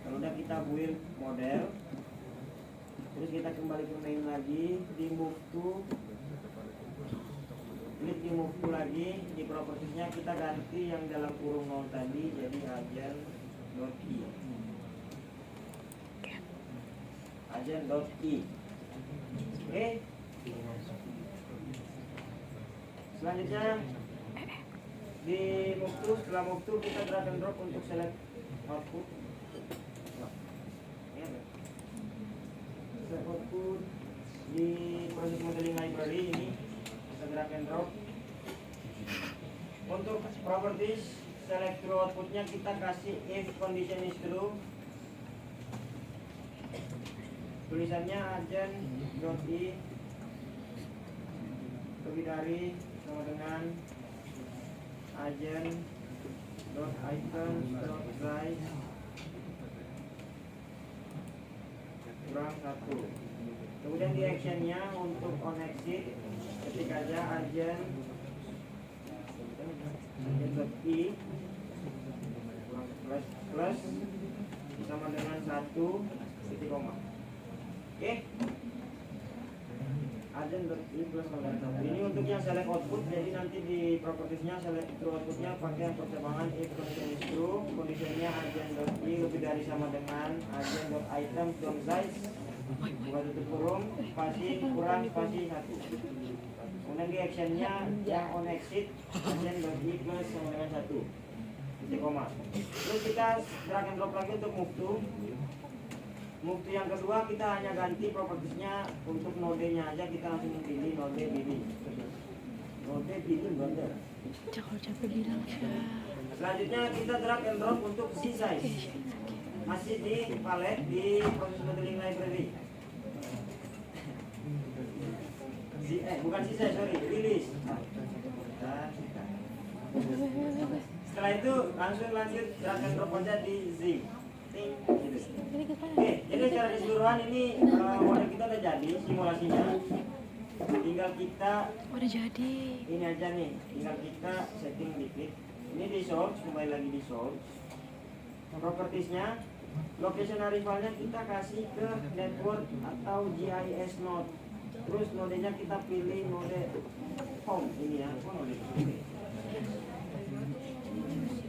Kalau udah kita build model. Terus kita kembali ke main lagi, di move to, klik di move to lagi, di propertiesnya kita ganti yang dalam kurung 0 tadi jadi agent.i. Agent.i. Oke. Selanjutnya di move to, setelah move to kita drag and drop untuk select output. Output di proses modeling library ini kita drag and drop. Untuk properties select true outputnya kita kasih if condition is true. Tulisannya agent.i lebih dari sama dengan agent.item.size kurang 1. Kemudian di actionnya untuk on exit ketik aja agent.i plus sama dengan 1 titik koma. Oke. Agent.i plus sama dengan 1. Ini untuk yang select output, jadi nanti di propertiesnya select true outputnya pakai yang percobaan if condition is true, kondisinya agent.i lebih dari sama dengan agent.item.size buka tutup kurung spasi kurang spasi 1. Kemudian di actionnya yang on exit agent.i plus sama dengan 1 titik koma. Terus kita drag and drop lagi untuk move to. Move to yang kedua kita hanya ganti propertiesnya untuk node-nya aja, kita langsung pilih node ini. Node bikin bundle. Kalau capek bilang Syah. Selanjutnya kita drag and drop untuk C size. Masih di palet di proses modeling library. Bukan C size, sorry, release. Setelah itu langsung lanjut drag and drop aja di zip. Gitu. Oke, jadi secara keseluruhan ini model kita udah jadi simulasinya. Tinggal kita Udah jadi. ini aja nih, tinggal kita setting dikit. Ini di source, kembali lagi di source. Propertiesnya, location rivalnya kita kasih ke network atau GIS node. Terus nodenya kita pilih node home ini ya, node.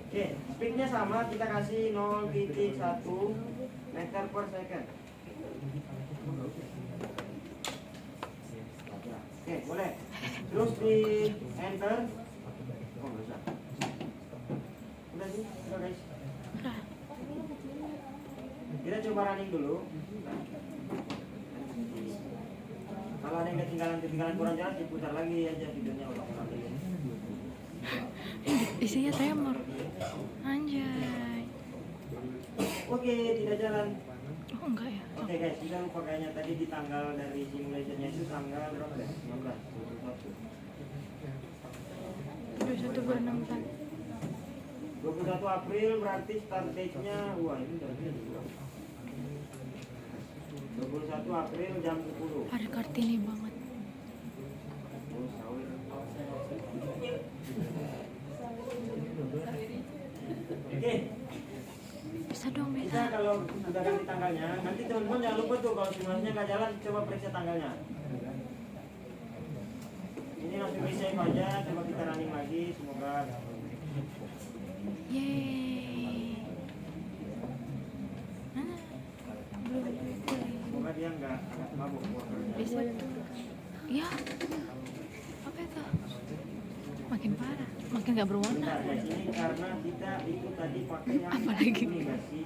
Oke, speednya sama, kita kasih 0,1 meter per second. Oke, boleh. Terus di enter. Oh, bisa. Udah sih, udah guys. Kita coba running dulu. Kalau ada yang ketinggalan kurang jelas, diputar lagi aja videonya ulang-ulang. Isinya tremor. Anjay. Oke, tidak jalan. Oh enggak ya? Oke guys, kita lupa kayaknya tadi di tanggal dari simulationnya itu tanggal berapa ya? 15, 21 21 April berarti start date-nya, wah ini udah 21 April jam 10. Hari Kartini banget. Oke, Bisa dong kita bisa. kalau udah ganti tanggalnya, nanti teman-teman jangan lupa tuh kalau simulasinya nggak jalan, coba periksa tanggalnya. Ini langsung di save aja, coba kita running lagi, semoga. Yeay. Belum. Semoga dia nggak mabuk. Bisa. Ya. Apa itu? Makin parah, makin nggak berwarna. Bentar guys, ini karena kita itu tadi pakai yang Apa lagi? ini nggak sih?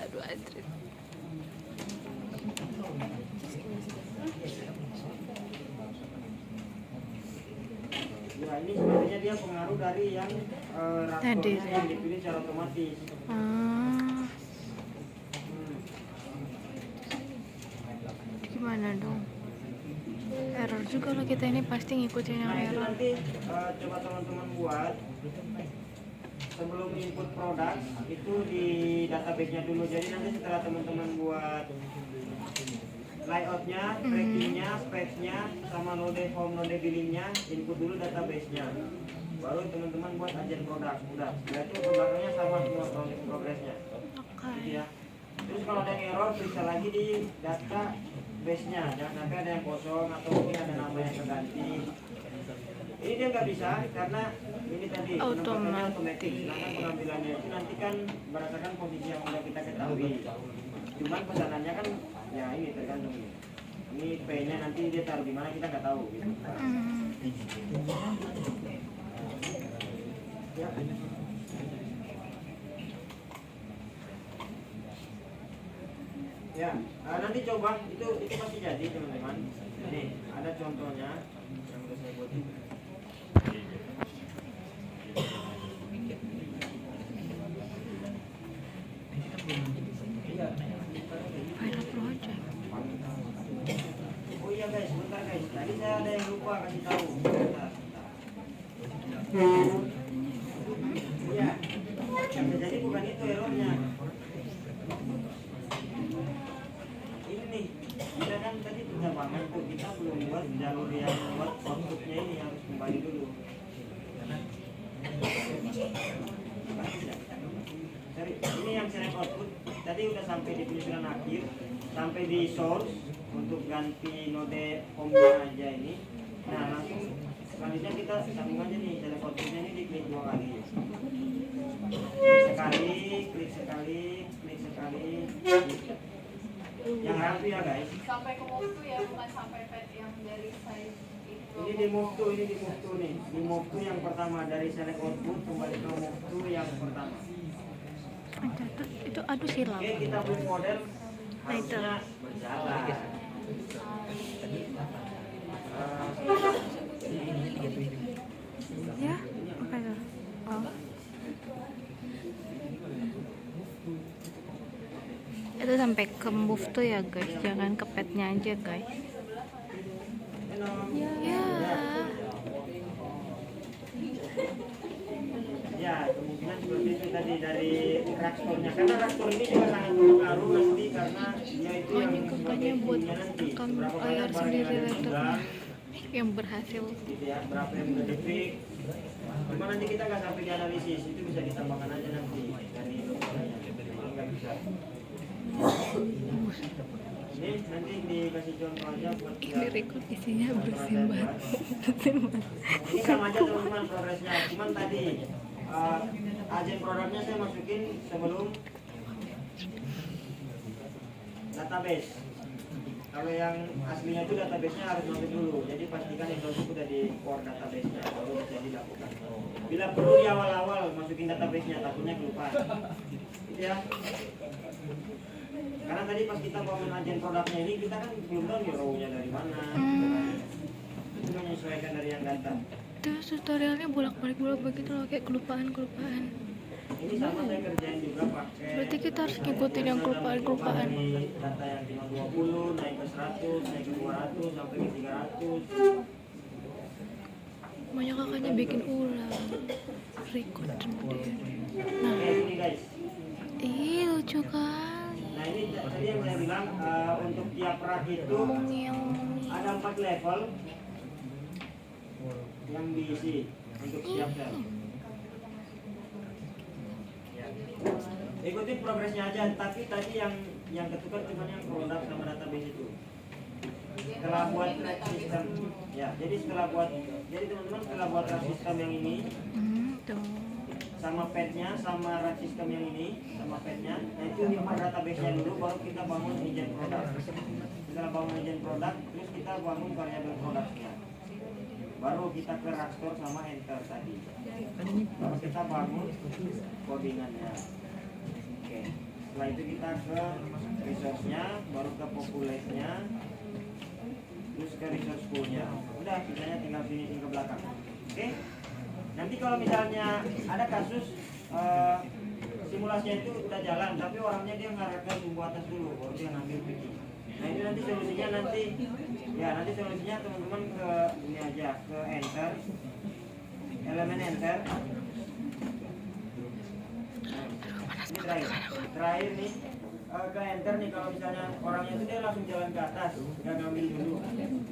Aduh, Adrit. Ya ini sebenarnya dia pengaruh dari yang Tadi. rasornya yang dipilih secara otomatis. Gimana dong? Error juga lah kita ini pasti ngikutin yang Nah itu error. nanti coba teman-teman buat sebelum input produk itu di database-nya dulu. Jadi nanti setelah teman-teman buat layoutnya, trackingnya, specs-nya, sama node home, node billing-nya, input dulu database-nya. Baru teman-teman buat agen produk. Udah, berarti belakangnya sama semua proses progresnya. Oke. Gitu ya. Terus kalau ada yang error, periksa lagi di data base-nya. Jangan sampai ada yang kosong atau mungkin ada nama yang terganti. Ini dia nggak bisa karena ini tadi penempatannya otomatis. Sedangkan pengambilannya itu nanti kan berdasarkan posisi yang sudah kita ketahui. Cuman pesanannya kan ya ini tergantung ini. Ini P-nya nanti dia taruh di mana kita nggak tahu. Gitu. Ya. Ya, nanti coba itu pasti jadi teman-teman. Nih ada contohnya yang udah saya buat. Pilot project. Oh iya guys, bentar guys. Tadi saya ada yang lupa kasih tahu. Bentar. Iya. Yang terjadi bukan itu errornya. Ini nih, kita kan tadi pertambangan tuh kita belum buat jalur yang buat outputnya ini harus kembali dulu. Sorry, ini yang select output tadi udah sampai di penyusunan akhir, sampai di source untuk ganti node home-nya aja ini. Nah langsung selanjutnya kita sambung aja nih select outputnya ini diklik 2 kali. Klik sekali. Yang rapi ya guys. Sampai ke move to ya, bukan sampai pet yang dari size itu. Ini di move to nih. Di move to yang pertama dari select output kembali ke move to yang pertama. Catat itu aduh silau. Oke, kita buat model Nah, itu. harusnya berjalan. Ya, apa itu? Oh. Itu sampai ke move tuh ya guys, jangan ke petnya aja guys. Ya. Ya, kemungkinan seperti itu tadi dari reaktornya. Karena reaktor ini juga sangat berpengaruh nanti karena dia itu Oh, yang ini kakaknya buat nanti rekam berapa layar banyak barang sendiri yang ada di laptopnya gudang, yang berhasil. gitu ya, berapa yang udah defect. Cuma nanti kita nggak sampai dianalisis, itu bisa ditambahkan aja nanti dari dokternya. Nggak bisa. Ini nanti dikasih contoh aja buat Ini record isinya bersin banget. ini sama aja teman-teman progresnya. Cuman tadi agen produknya saya masukin sebelum database. Kalau yang aslinya itu database-nya harus masuk dulu. Jadi pastikan itu sudah di core database-nya baru bisa dilakukan. Bila perlu di awal-awal masukin database-nya, takutnya kelupaan. Gitu ya. Karena tadi pas kita bangun agen produknya ini kita kan belum tahu nih row-nya dari mana. Itu menyesuaikan dari yang datang. Terus tutorialnya bolak-balik gitu loh, kayak kelupaan. Ini sama saya kerjain juga pakai. Berarti kita harus ngikutin yang kelupaan. Dari data yang cuma 20 naik ke 100, naik ke 200 sampai ke 300. Banyak kakaknya bikin ulang record sendiri. Nah, Kayak gini guys. ih lucu kali. Nah ini tadi yang saya bilang untuk tiap rak itu ada 4 level yang diisi untuk setiap sel. Ya. Ikutin progresnya aja, tapi tadi yang ketukar cuma yang produk sama database itu. Setelah buat track system, ya. Jadi teman-teman setelah buat track system yang ini, Tuh. sama petnya, sama rack system yang ini, sama petnya, nah itu import database-nya dulu, baru kita bangun agent produk. Setelah bangun agent produk, terus kita bangun variabel produknya. Baru kita ke rackstore sama enter tadi. Baru kita bangun codingannya. Oke. Setelah itu kita ke resource-nya, baru ke populate-nya, terus ke resource pool-nya. Udah, sisanya tinggal finishing ke belakang. Oke. Nanti kalau misalnya ada kasus simulasinya itu udah jalan, tapi orangnya dia ngarahkan bumbu atas dulu, baru dia ngambil picking. Nah itu nanti solusinya nanti solusinya teman-teman ke ini aja, ke enter, elemen enter. Ini terakhir nih ke enter nih, kalau misalnya orangnya itu dia langsung jalan ke atas, nggak ngambil dulu.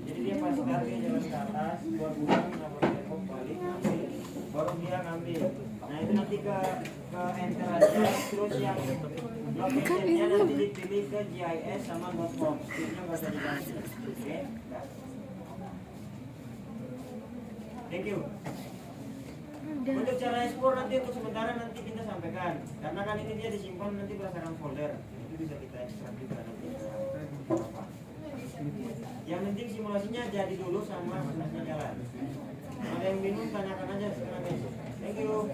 Jadi dia pas start dia jalan ke atas, buat buang, nomor telepon balik ngambil, baru dia ngambil. Nah itu nanti ke enter aja, terus yang location-nya nanti dipilih ke GIS sama notebook, script-nya nggak usah diganti. Oke, dah. Thank you. Untuk cara ekspor nanti untuk sementara nanti kita sampaikan, karena kan ini dia disimpan nanti berdasarkan folder, itu bisa kita ekstrak juga nanti. Yang penting simulasinya jadi dulu sama prosesnya jalan. Ada yang bingung tanyakan aja sekarang. Thank you.